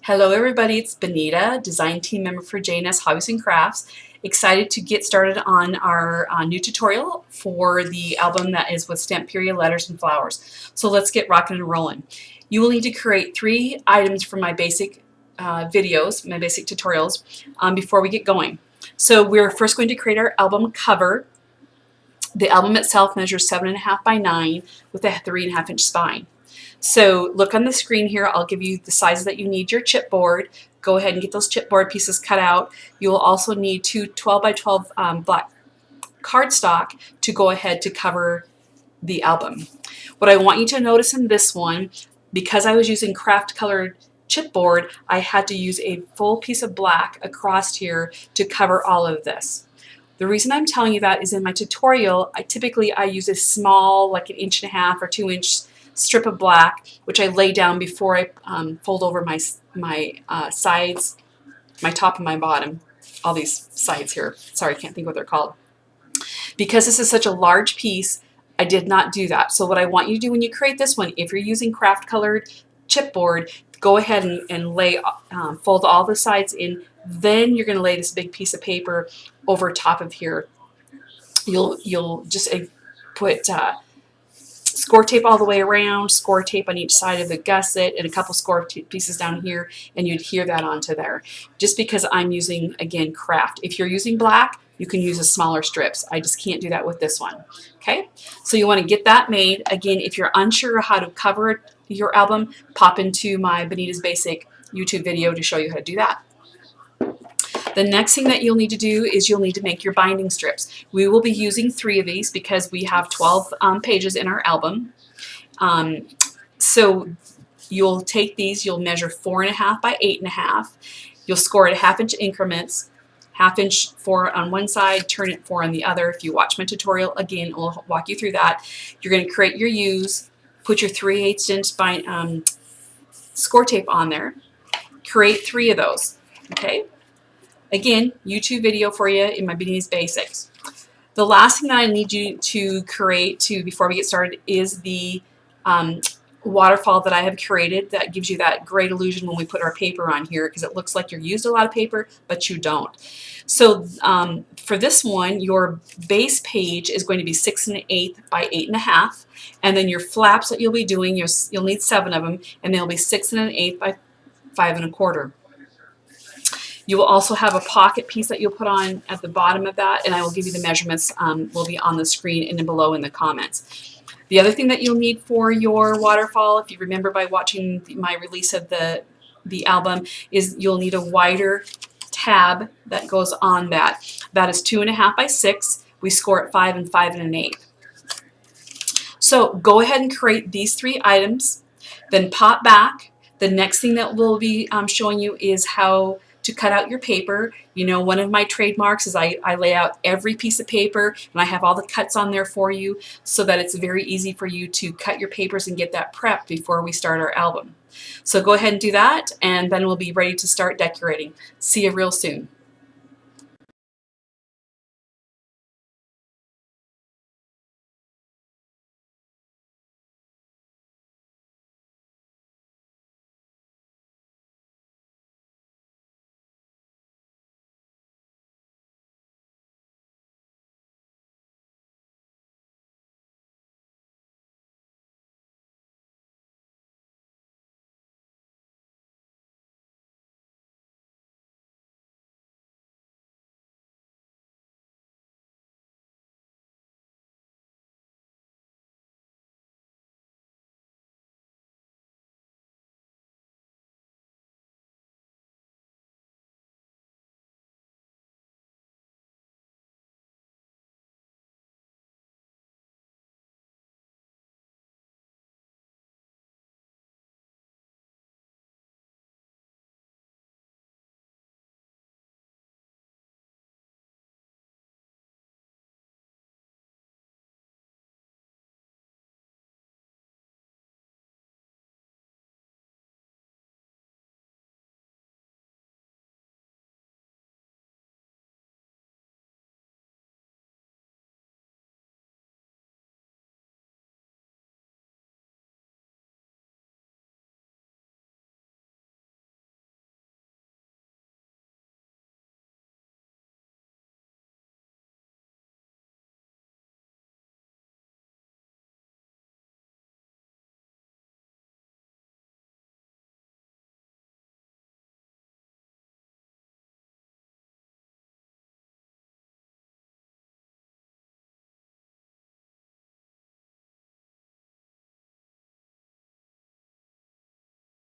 Hello everybody, it's Bonita, design team member for J&S Hobbies and Crafts. Excited to get started on our new tutorial for the album that is with stamped period letters and flowers. So let's get rocking and rolling. You will need to create 3 items from my basic videos, my basic tutorials, before we get going. So we're first going to create our album cover. The album itself measures 7.5 by 9 with a 3.5 inch spine. So look on the screen here, I'll give you the sizes that you need your chipboard. Go ahead and get those chipboard pieces cut out. You will also need 2 12 by 12 black cardstock to go ahead to cover the album. What I want you to notice in this one, because I was using craft colored chipboard, I had to use a full piece of black across here to cover all of this. The reason I'm telling you that is in my tutorial, I use a small, like 1.5 inch or 2 inch strip of black, which I lay down before I fold over my sides, my top and my bottom, all these sides here. Sorry, I can't think what they're called. Because this is such a large piece, I did not do that. So what I want you to do when you create this one, if you're using craft colored chipboard, go ahead and lay, fold all the sides in. Then you're going to lay this big piece of paper over top of here. You'll just put score tape all the way around, score tape on each side of the gusset, and a couple score pieces down here, and you'd adhere that onto there. Just because I'm using, again, craft. If you're using black, you can use a smaller strips. I just can't do that with this one. Okay, so you want to get that made. Again, if you're unsure how to cover your album, pop into my Bonita's Basic YouTube video to show you how to do that. The next thing that you'll need to do is you'll need to make your binding strips. We will be using 3 of these because we have 12 pages in our album. So you'll take these, you'll measure 4.5 by 8.5. You'll score it 1/2 inch increments, 1/2 inch 4 on one side, turn it 4 on the other. If you watch my tutorial, again, I'll walk you through that. You're going to create your U's, put your 3/8 inch score tape on there, create 3 of those. Okay. Again, YouTube video for you in my Bonita's Basics. The last thing that I need you to create before we get started is the waterfall that I have created that gives you that great illusion when we put our paper on here, because it looks like you used a lot of paper, but you don't. So for this one, your base page is going to be 6 1/8 by 8.5, and then your flaps that you'll be doing, you'll need 7 of them, and they'll be 6 1/8 by 5 1/4. You will also have a pocket piece that you'll put on at the bottom of that, and I will give you the measurements, will be on the screen and then below in the comments. The other thing that you'll need for your waterfall, if you remember by watching my release of the album, is you'll need a wider tab that goes on that. That is 2.5 by 6. We score at 5 and 5 1/8. So go ahead and create these 3 items, then pop back. The next thing that we'll be showing you is how to cut out your paper. You know, one of my trademarks is I lay out every piece of paper, and I have all the cuts on there for you so that it's very easy for you to cut your papers and get that prepped before we start our album. So go ahead and do that, and then we'll be ready to start decorating. See you real soon.